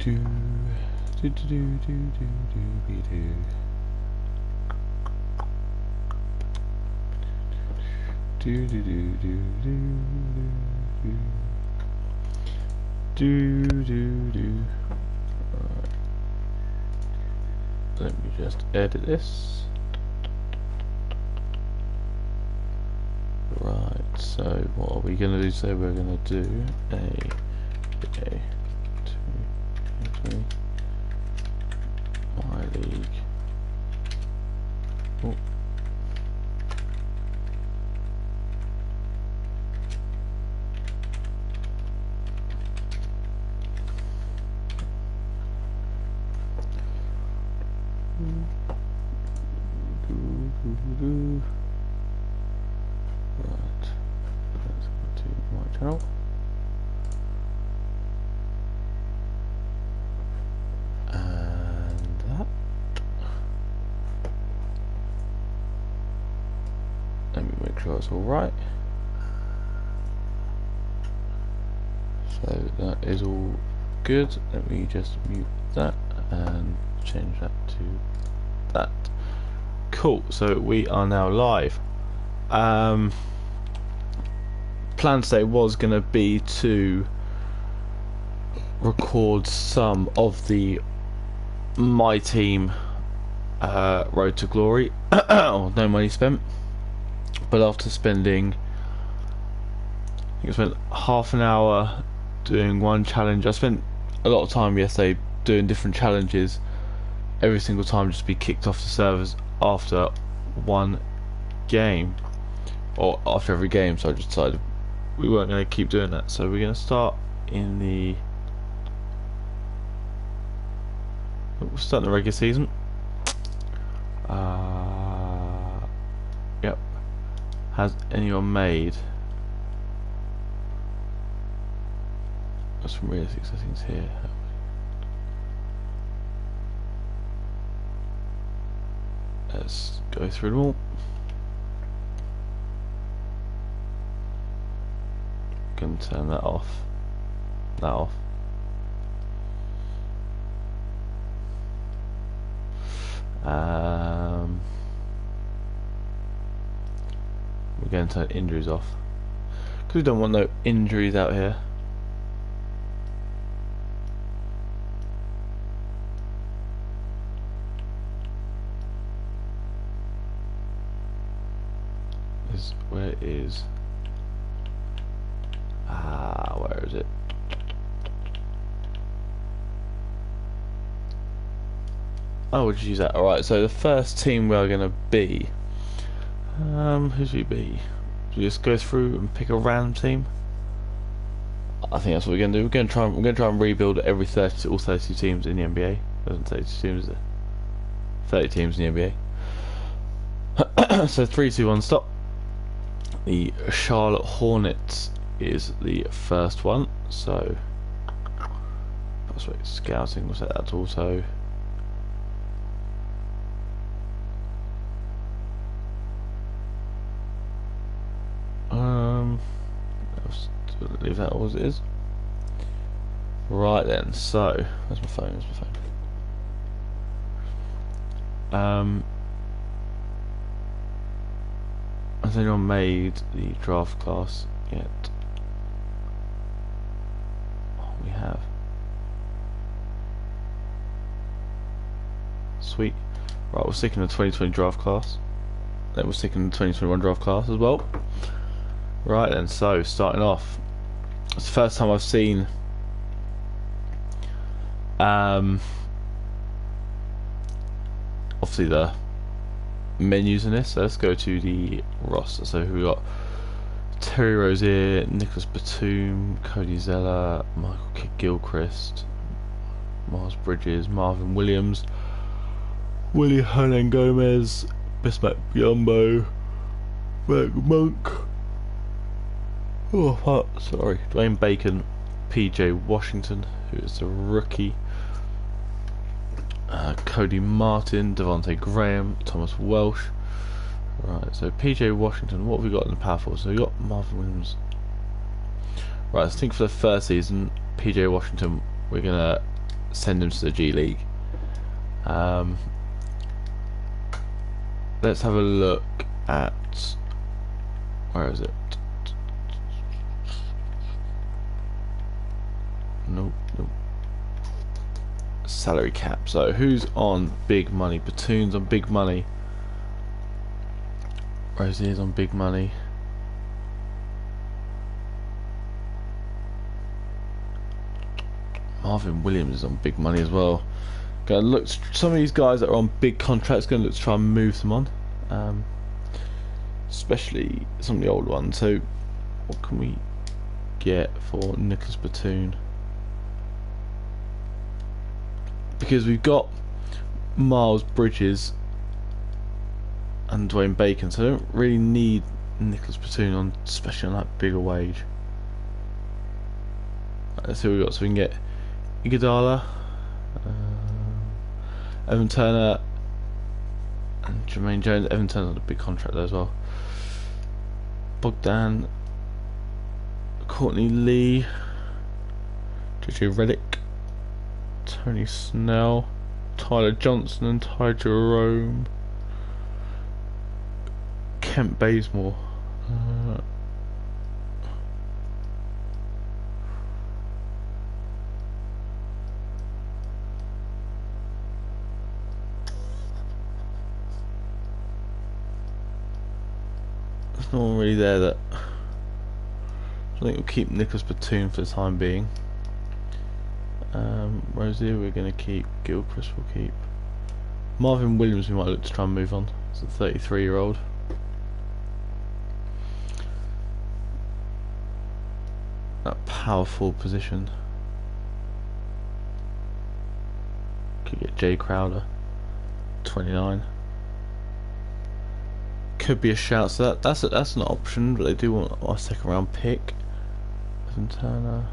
do do do do do do do do do do do do do do. Alright. Let me just edit this. Right, so what are we going to do? So we're going to do a 2 MyLeague. Oh. Right, let's go to my channel. And that. Let me make sure it's all right. So that is all good. Let me just mute that and change that to that. Cool, so we are now live. Plan today was going to be to record some of the My Team Road to Glory, or No Money Spent, but after spending, I think I spent half an hour doing one challenge. I spent a lot of time yesterday doing different challenges, every single time just be kicked off the servers after one game, or after every game, so I just decided we weren't going to keep doing that. So we're going to start in the regular season. Yep. Has anyone made some realistic settings here? Let's go through them all. Can turn that off. That off. We're going to turn injuries off because we don't want no injuries out here. Where is where is it? Oh, we'll just use that. Alright, so the first team we're gonna be, who should we be? Should we just go through and pick a random team? I think that's what we're gonna do. We're gonna try and rebuild all 32 teams in the NBA. Doesn't 32 teams, is it? 30 teams in the NBA. So 3, 2, 1, stop. The Charlotte Hornets is the first one, so password scouting, we'll set that to auto. Leave that all as it is. Right then, so where's my phone? Has anyone made the draft class yet? Oh, we have. Sweet. Right, we're sticking the 2020 draft class. Then we're sticking the 2021 draft class as well. Right then, so starting off, it's the first time I've seen obviously the menus in this, so let's go to the roster. So we got Terry Rozier, Nicholas Batum, Cody Zeller, Michael Gilchrist, Miles Bridges, Marvin Williams, Willie Hernan Gomez, Bismack Biyombo, Berg Monk, Dwayne Bacon, PJ Washington, who is a rookie, Cody Martin, Devontae Graham, Thomas Welsh. Right, so PJ Washington, what have we got in the power forward? So we got Marvin Williams. Right, I think for the first season, PJ Washington, we're gonna send him to the G League. Let's have a look at, where is it? Nope. Salary cap. So who's on big money? Platoon's on big money. Rosier's on big money. Marvin Williams is on big money as well. Gonna look. Some of these guys that are on big contracts, gonna look to try and move them on, especially some of the old ones. So, what can we get for Nicholas Platoon? Because we've got Miles Bridges and Dwayne Bacon, so I don't really need Nicholas Platoon on, especially on that bigger wage. Right, let's see what we got. So we can get Iguodala, Evan Turner, and Jermaine Jones. Evan Turner's on a big contract there as well. Bogdan, Courtney Lee, JJ Redick, Tony Snell, Tyler Johnson and Ty Jerome, Kent Bazemore. There's no one really there that. I think we'll keep Nicholas Platoon for the time being. Rosier we're going to keep. Gilchrist we'll keep. Marvin Williams we might look to try and move on. He's a 33-year-old. That powerful position. Could get Jay Crowder, 29. Could be a shout. So that's an option, but they do want a second round pick. Evan Turner.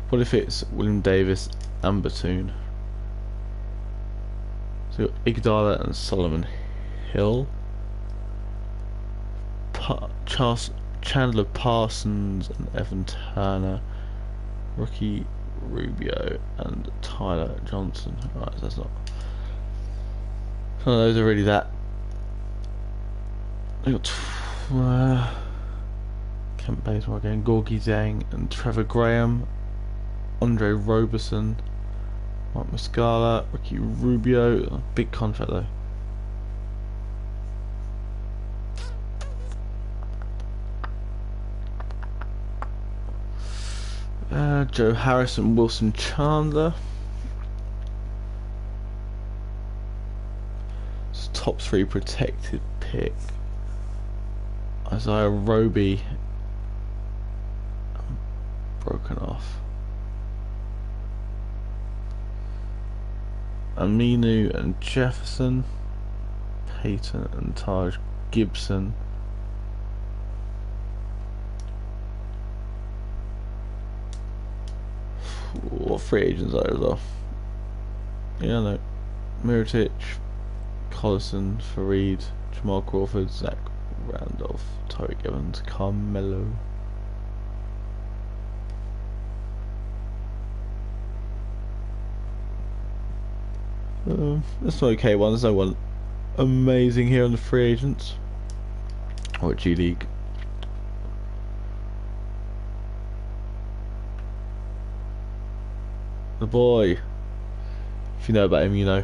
What if it's William Davis and Platoon? So Iguodala and Solomon Hill. Chandler Parsons and Evan Turner. Ricky Rubio and Tyler Johnson. Right, so that's not. None of those are really that. They got Kent Bazemore again, Gorgie Zhang and Trevor Graham, Andre Roberson, Mike Muscala, Ricky Rubio. Big contract though. Joe Harris and Wilson Chandler. It's top 3 protected pick. Isaiah Roby broken off. Aminu and Jefferson, Peyton and Taj Gibson. What free agents are there though? Yeah, no. Mirotic, Collison, Fareed, Jamal Crawford, Zach Randolph, Tyreek Evans, Carmelo. That's an okay one. There's no one amazing here on the free agents or at G League. The boy. If you know about him, you know.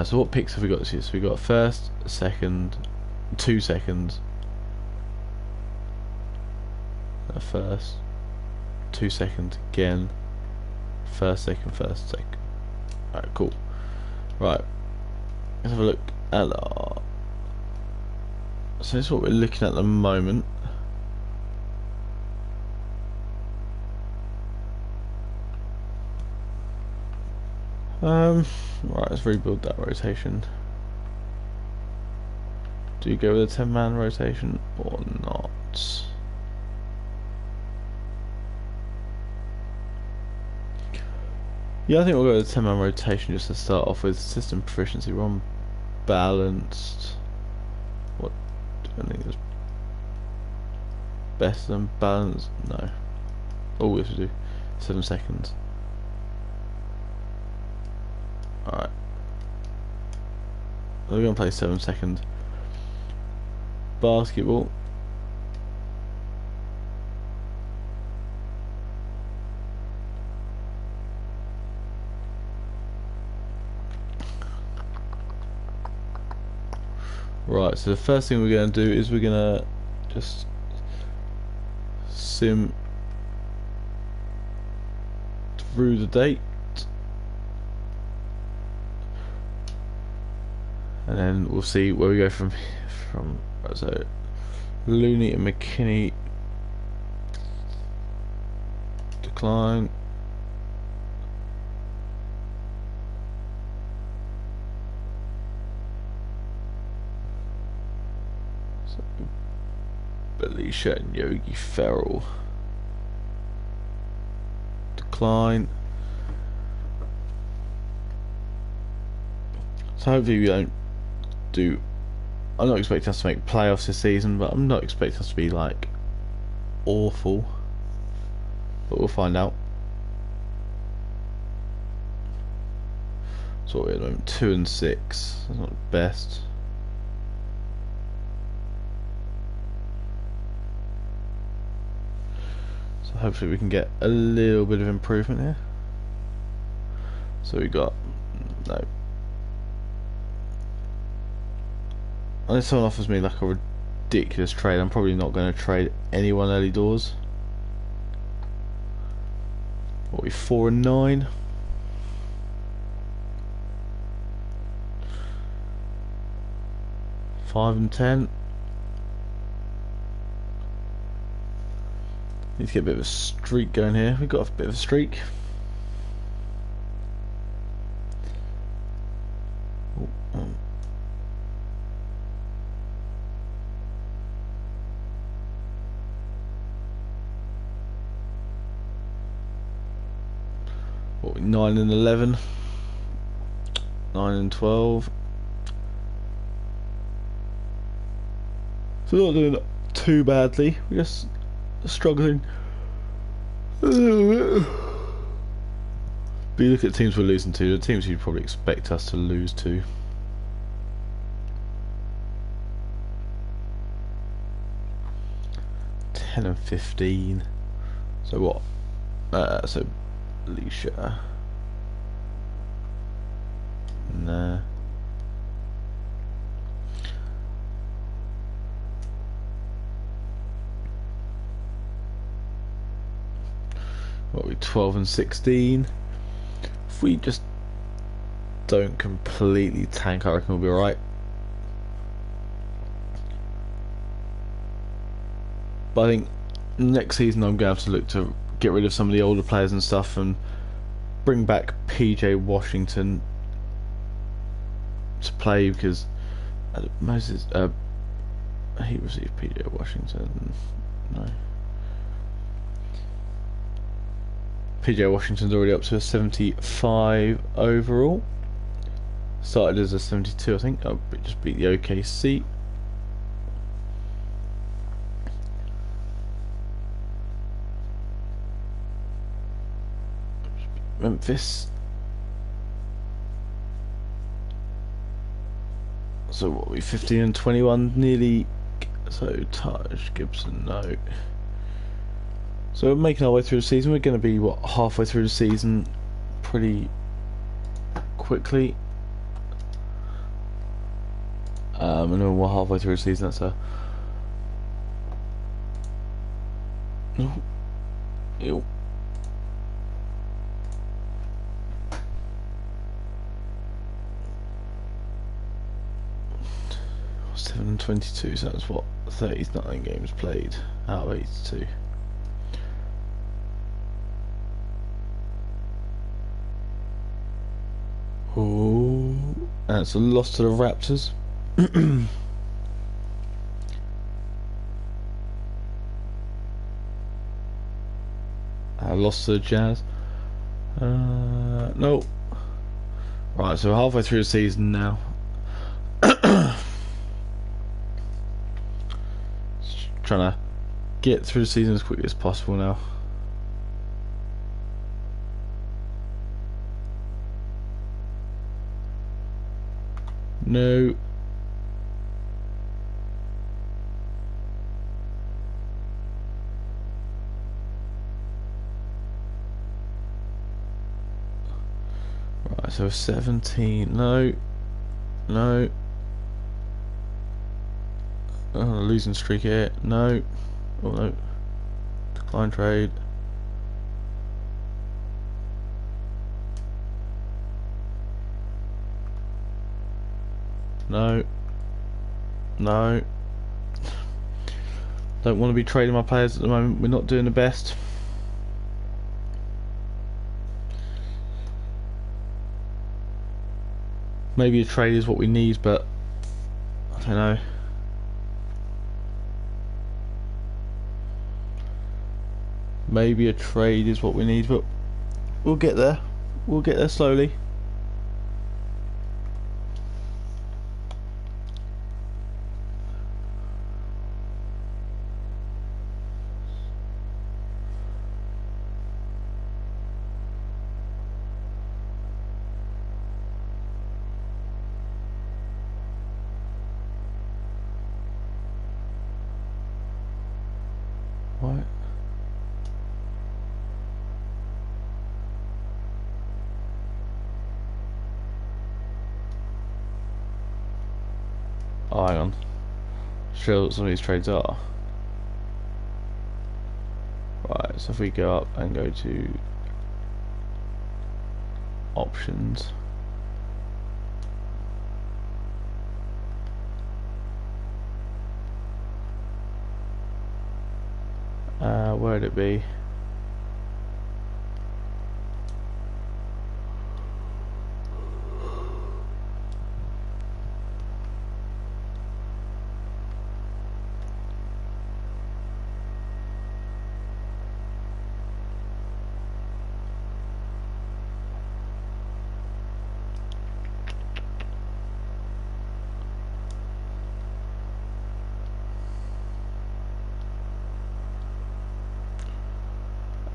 So what picks have we got this year? So we got first, second, 2 seconds. First, 2 seconds again. First, second, first, second. Alright, cool. Right. Let's have a look at our. So this is what we're looking at the moment. Right, let's rebuild that rotation. Do you go with a 10-man rotation or not? Yeah, I think we'll go with a 10-man rotation just to start off with. System proficiency, we're on balanced. What do I think is better than balanced? No. All we have to do 7 seconds. Alright. We're gonna play 7 seconds. Basketball. Right, so the first thing we're going to do is we're going to just sim through the date, and then we'll see where we go from so Looney and McKinney decline. Belisha and Yogi Ferrell decline. So hopefully we don't do. I'm not expecting us to make playoffs this season, but I'm not expecting us to be like awful. But we'll find out. So we're at the moment 2 and 6. That's not the best. Hopefully we can get a little bit of improvement here. So we got no. Unless someone offers me like a ridiculous trade, I'm probably not going to trade anyone early doors. What are we, 4 and 9? Five and 10. Need to get a bit of a streak going here. We've got a bit of a streak. What, 9 and 11, 9 and 12. So we're not doing too badly. We're just struggling a little bit. But you look at teams we're losing to, the teams you'd probably expect us to lose to. Ten and 15. So what? So Alicia. Nah. What are we, 12 and 16? If we just don't completely tank, I reckon we'll be alright. But I think next season I'm going to have to look to get rid of some of the older players and stuff and bring back PJ Washington to play, because Moses he received PJ Washington. No. PJ Washington's already up to a 75 overall. Started as a 72, I think. Oh, just beat the OKC. Memphis. So what are we, 15 and 21 nearly? So Taj Gibson, no. So we're making our way through the season. We're going to be, what, halfway through the season pretty quickly. And then we're halfway through the season. That's a... No. Ew. Seven and 22, so that's what, 39 games played out of 82. Oh, and it's a loss to the Raptors. A loss to the Jazz. No. Right, so we're halfway through the season now. Trying to get through the season as quickly as possible now. No. Right, so 17. No. No. Oh, losing streak here. No. Oh no. Decline trade. No. No. Don't want to be trading my players at the moment. We're not doing the best. Maybe a trade is what we need, but I don't know. Maybe a trade is what we need, but we'll get there. We'll get there slowly. Right. Oh, hang on. Sure what some of these trades are. Right, so if we go up and go to options. Where'd it be?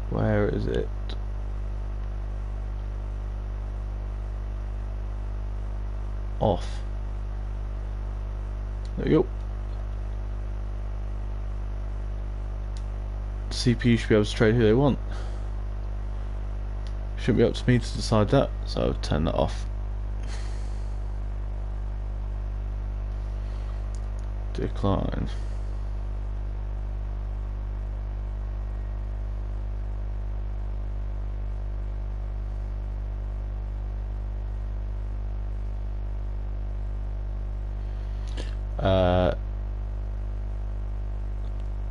Where is it? Off. There we go. CPU should be able to trade who they want. Shouldn't be up to me to decide that, so I'll turn that off. Decline.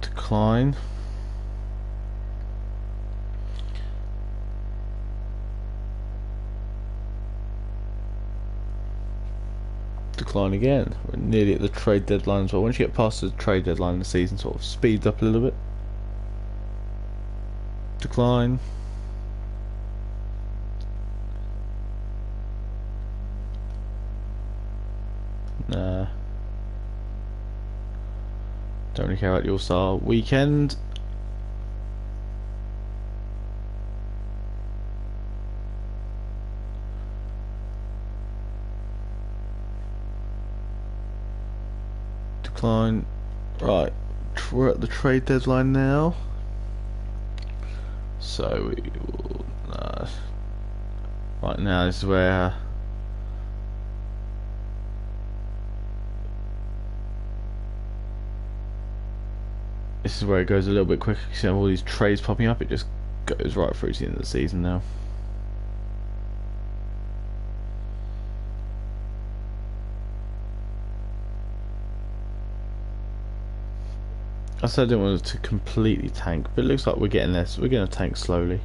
Decline. Decline again. We're nearly at the trade deadline as well. Once you get past the trade deadline, the season sort of speeds up a little bit. Decline. Nah. Don't really care about the All-Star weekend. Decline. Right, we're at the trade deadline now. So we will. Right now, this is where. This is where it goes a little bit quicker. You see all these trades popping up. It just goes right through to the end of the season now. I said I didn't want it to completely tank, but it looks like we're getting there. So we're going to tank slowly.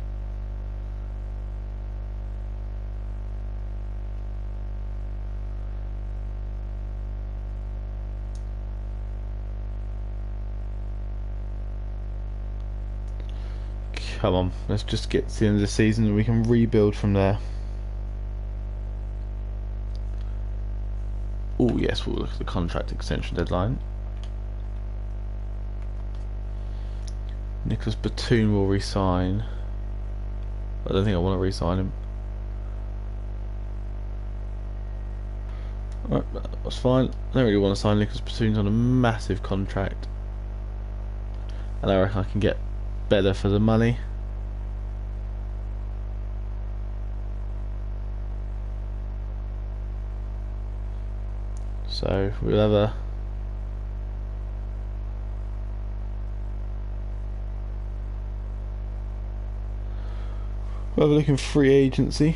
Come on, let's just get to the end of the season and we can rebuild from there. Oh yes, we'll look at the contract extension deadline. Nicholas Batum will resign. I don't think I want to resign him. Right, that's fine. I don't really want to sign Nicholas Batum's on a massive contract, and I reckon I can get better for the money. So we'll have a look in free agency.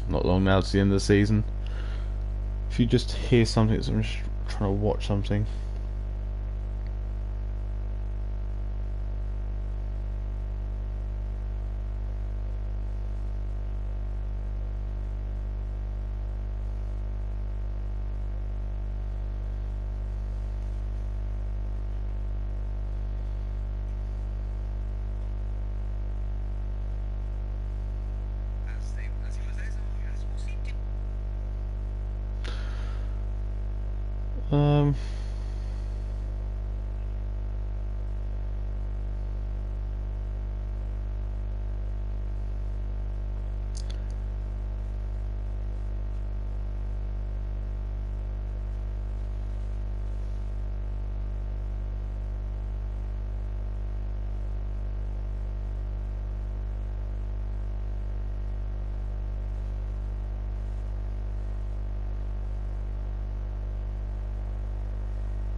Not long now to the end of the season. If you just hear something, I'm just trying to watch something. Um,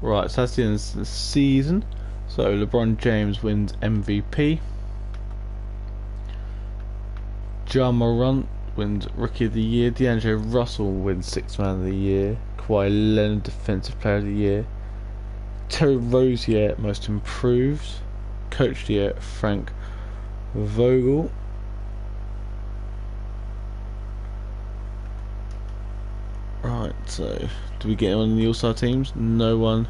right, so that's the end of the season. So LeBron James wins MVP. Ja Morant wins Rookie of the Year. D'Angelo Russell wins Sixth Man of the Year. Kawhi Leonard Defensive Player of the Year. Terry Rozier Most Improved. Coach of the Year Frank Vogel. Right, so do we get anyone in the All-Star teams? No one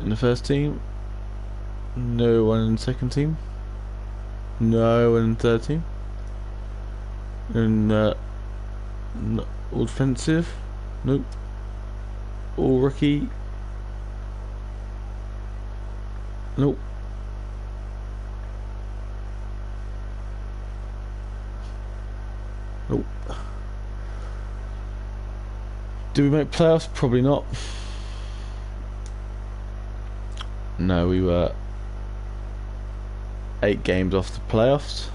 in the first team. No one in the second team. No one in the third team. And all defensive. Nope. All rookie. Nope. Nope. Do we make playoffs? Probably not. No, we were 8 games off the playoffs.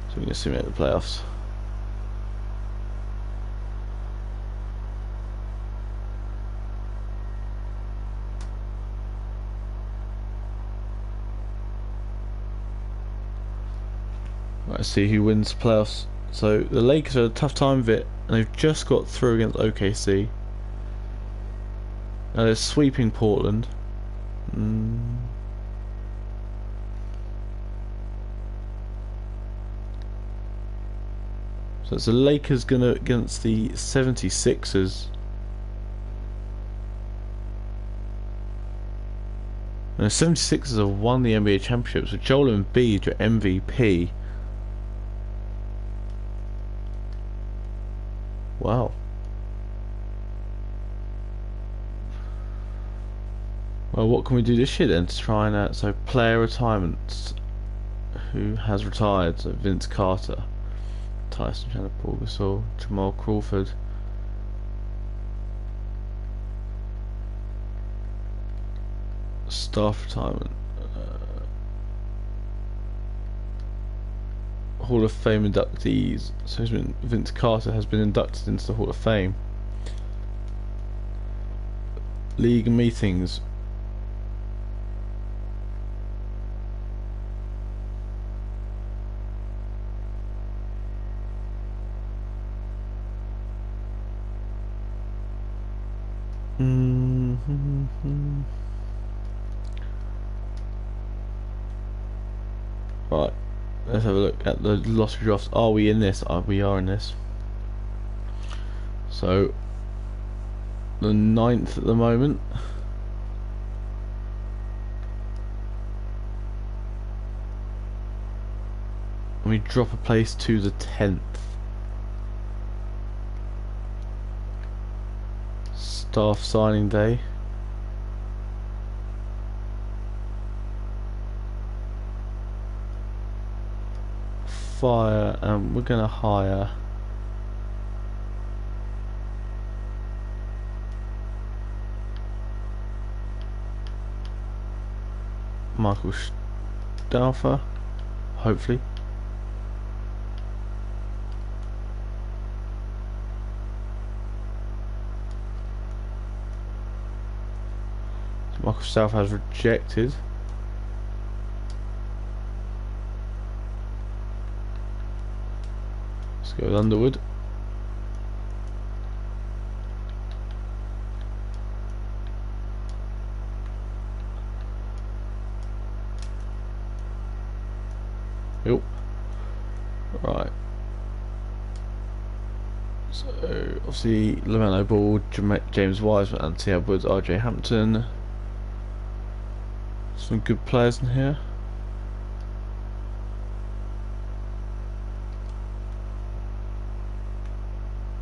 So we can assume at the playoffs. Right, let's see who wins the playoffs. So the Lakers are a tough time of it, and they've just got through against OKC. Now they're sweeping Portland. So it's the Lakers gonna against the 76ers. And the 76ers have won the NBA championship, so Joel Embiid, your MVP. Wow. Well, what can we do this year then to try and so player retirements? Who has retired? So Vince Carter, Tyson Chandler, Paul Gasol, Jamal Crawford. Staff retirement. Hall of Fame inductees. So Vince Carter has been inducted into the Hall of Fame. League meetings. Right, let's have a look at the lottery drafts. Are we in this? We are in this. So, the 9th at the moment. And we drop a place to the 10th. Staff signing day. Fire, and we're gonna hire Michael Stauffer, hopefully. Michael Stauffer has rejected. Let's go with Underwood. Yep. Right. So obviously LaMelo Ball, James Wiseman, Anthony Edwards, RJ Hampton. Some good players in here.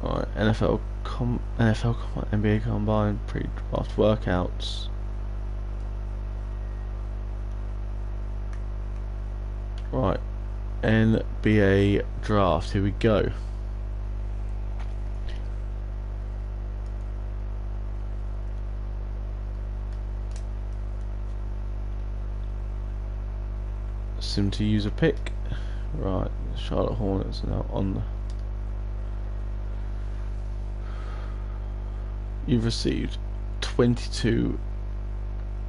Right, NFL NBA Combine, pre-draft workouts. Right, NBA draft. Here we go. Sim to use a pick. Right, Charlotte Hornets are now on the. You've received 22.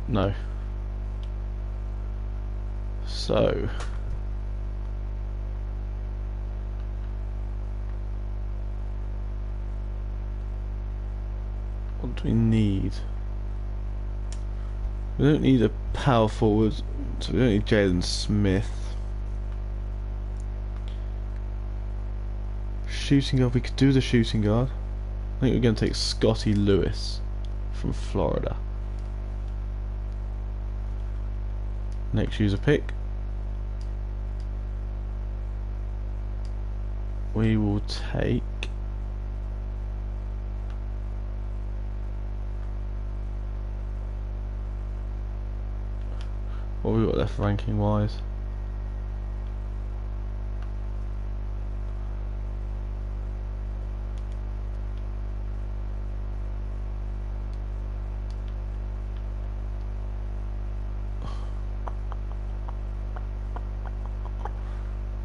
No. So. What do we need? We don't need a power forward, so we don't need Jalen Smith. Shooting guard, we could do the shooting guard. I think we're going to take Scotty Lewis from Florida. Next user pick. We will take what have we got left ranking wise?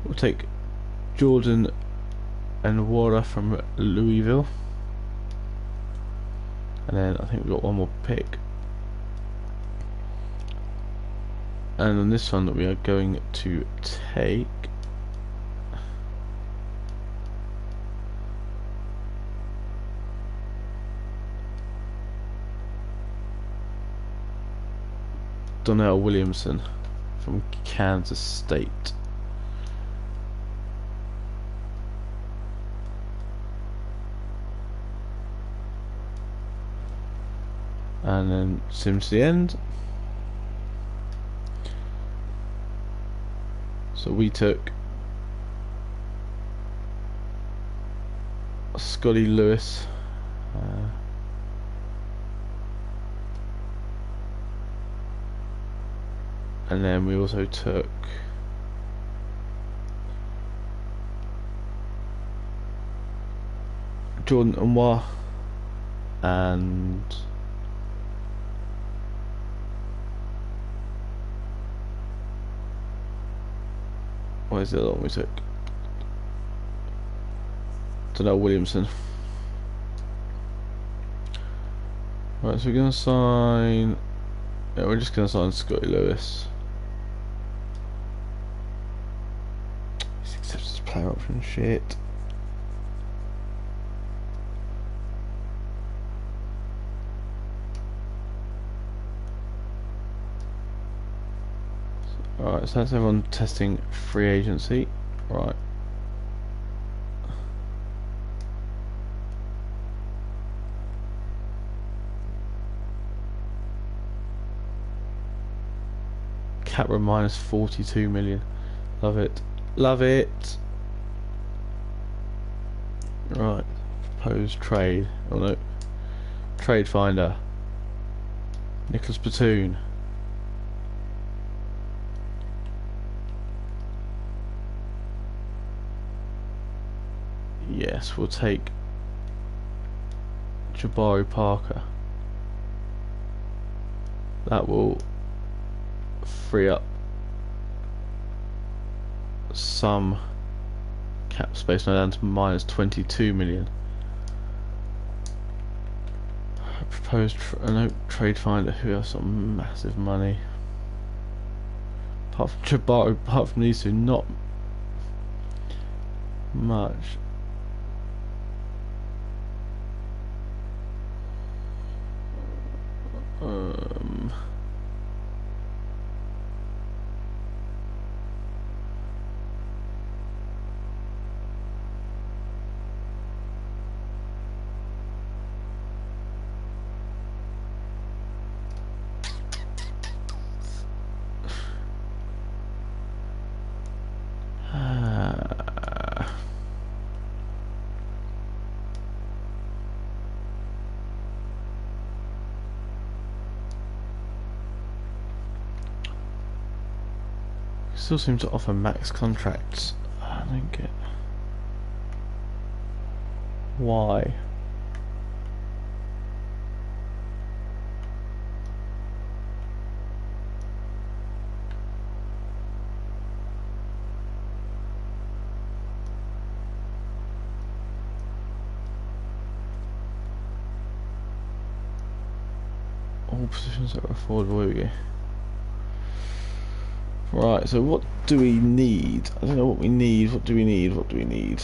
We'll take Jordan and Wara from Louisville. And then I think we've got one more pick. And on this one that we are going to take Donnell Williamson from Kansas State. And then sim to the end. So we took Scotty Lewis, and then we also took Jordan Anwar and what is the other one we took? Donnell Williamson. Right, so we're gonna sign. Yeah, we're just gonna sign Scotty Lewis. He's accepted his player option. Shit. Alright, so that's everyone testing free agency. Right. Capra minus 42 million. Love it. Love it. Right. Proposed trade. Oh no. Trade finder. Nicholas Platoon. Yes, we'll take Jabari Parker. That will free up some cap space, now down to minus 22 million. Proposed no trade finder. Who has some massive money? Apart from Jabari, apart from these two, not much. Still seem to offer max contracts. I don't get why. All positions that are affordable. Here we go. Right, so what do we need? I don't know what we need. What do we need? What do we need?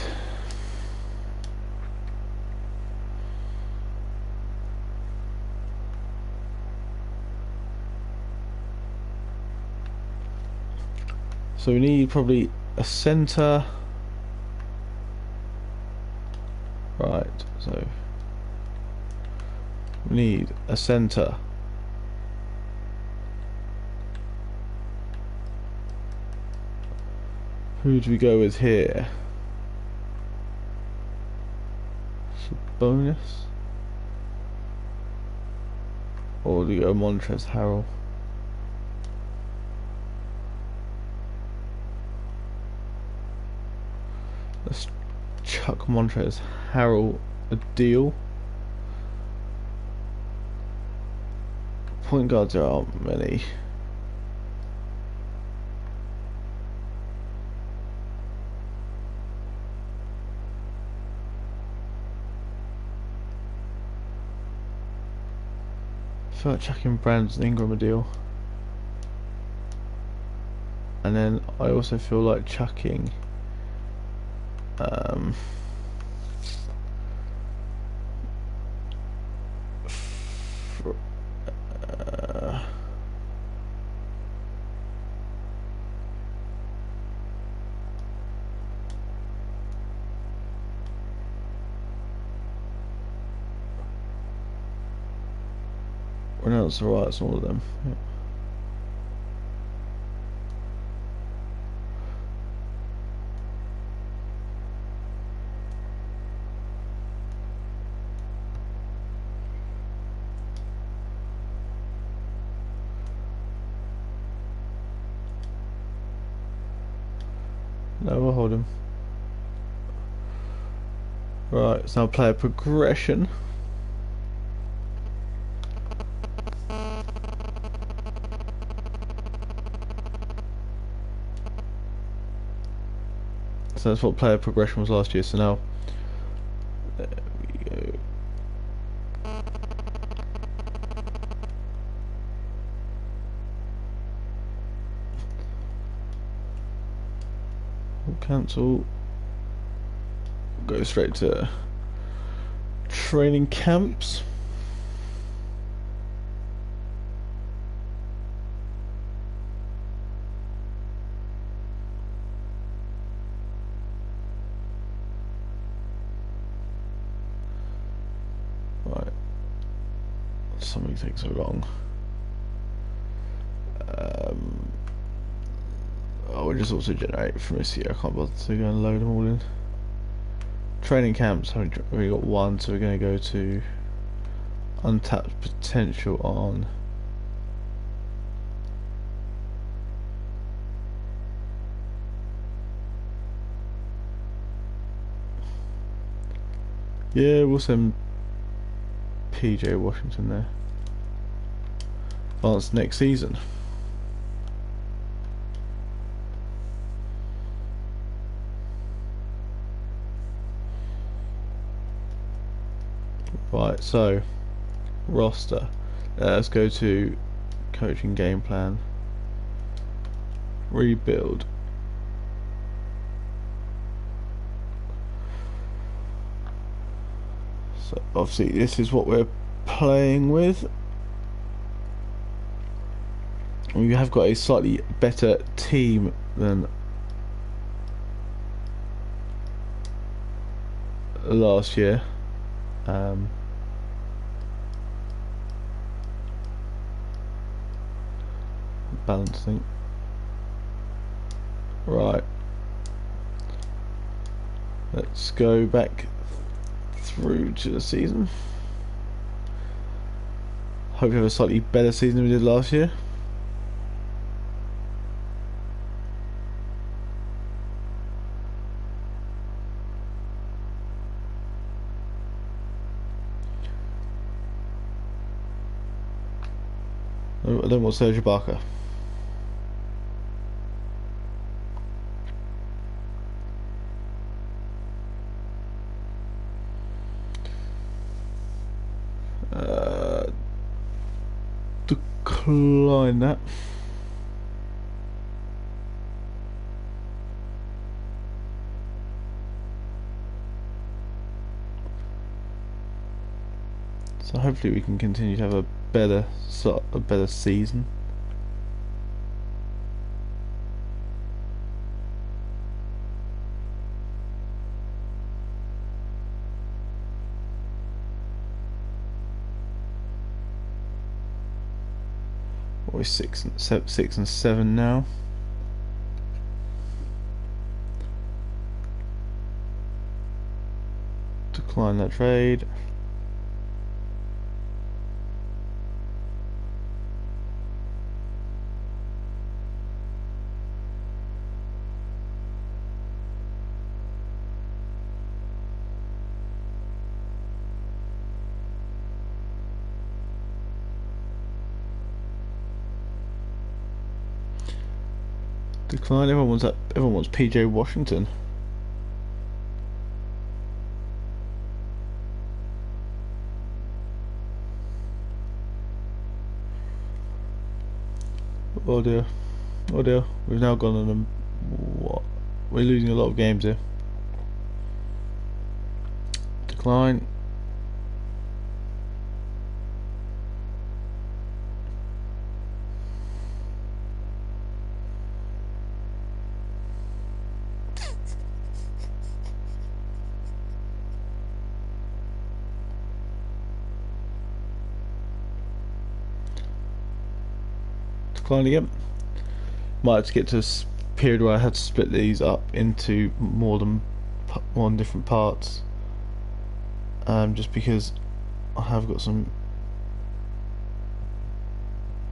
So we need probably a centre. Right, so we need a centre. Who do we go with here? Sabonis? Or do we go Montrezl Harrell? Let's chuck Montrezl Harrell a deal. Point guards, there aren't many. I feel like chucking Brandon Ingram a deal. And then I also feel like chucking no, it's alright, it's all of them. Yeah. No, we'll hold him. Right, so now player progression. So that's what player progression was last year, so now there we go. We'll cancel. Go straight to training camps. something takes so long? Oh, we'll just also generate from this here. I can't bother to go and load them all in. Training camps, we've only got one, so we're going to go to untapped potential on yeah, we'll send PJ Washington there. Advanced next season. Right, so roster. Let's go to coaching game plan. Rebuild. So obviously this is what we're playing with. We have got a slightly better team than last year. Balancing. Right. Let's go back through to the season. Hope you have a slightly better season than we did last year. I don't want Serge Ibaka. Decline that. So hopefully we can continue to have a better season. We're 6 and 7 now. Decline that trade. Decline. Everyone wants PJ Washington. Oh dear. Oh dear. We've now gone on a what? We're losing a lot of games here. Decline. Decline again. Might have to get to a period where I had to split these up into more than one different parts. Just because I have got some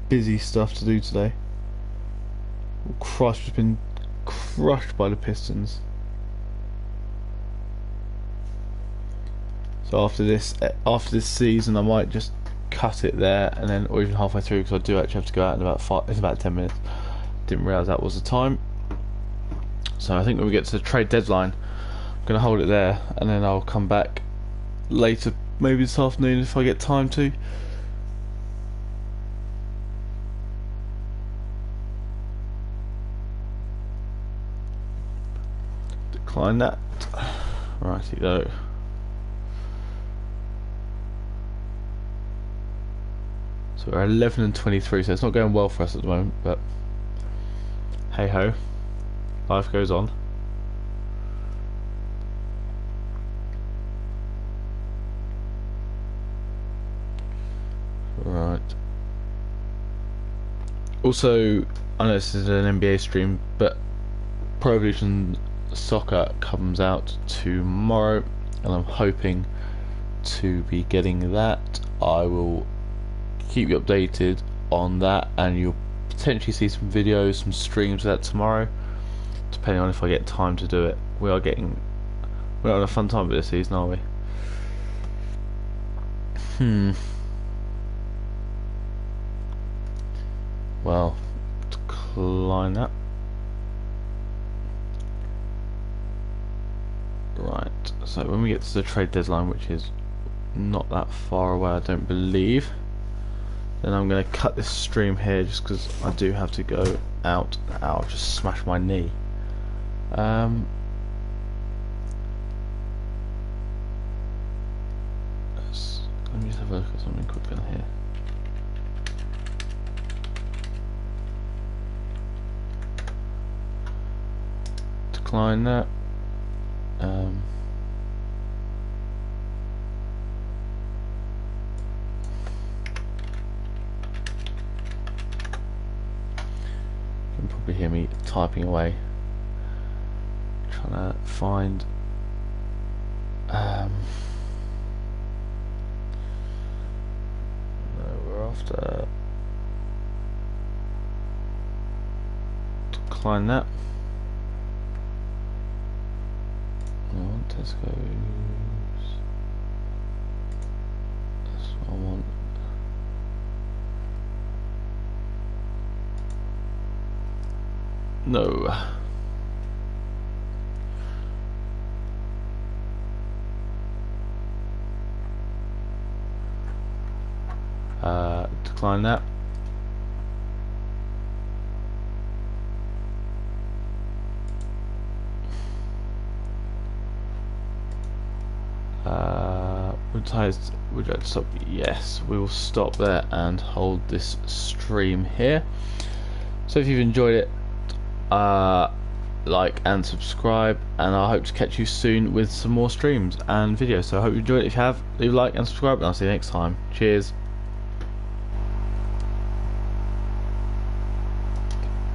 busy stuff to do today. Just been crushed by the Pistons. So after this season, I might just cut it there, and then, or even halfway through, because I do actually have to go out in about 10 minutes. Didn't realise that was the time. So I think when we get to the trade deadline, I'm going to hold it there, and then I'll come back later, maybe this afternoon if I get time to. Decline that. Righty-go. So we're 11 and 23, so it's not going well for us at the moment, but hey ho, life goes on. Right. Also, I know this is an NBA stream, but Pro Evolution Soccer comes out tomorrow, and I'm hoping to be getting that. I will keep you updated on that, and you'll potentially see some videos, some streams of that tomorrow, depending on if I get time to do it. We're having a fun time with this season, aren't we? Well, decline that. Right, so when we get to the trade deadline, which is not that far away, I don't believe, then I'm going to cut this stream here just because I do have to go out. Ow, I've just smashed my knee. Let me just have a look at something quick on here. Decline that. You can probably hear me typing away, trying to find no, we're after decline that. I want Tesco's. That's what I want. No. Decline that. Would you like to stop? Yes, we will stop there and hold this stream here. So if you've enjoyed it, like and subscribe, and I hope to catch you soon with some more streams and videos. So I hope you enjoyed it. If you have, leave a like and subscribe, and I'll see you next time. Cheers.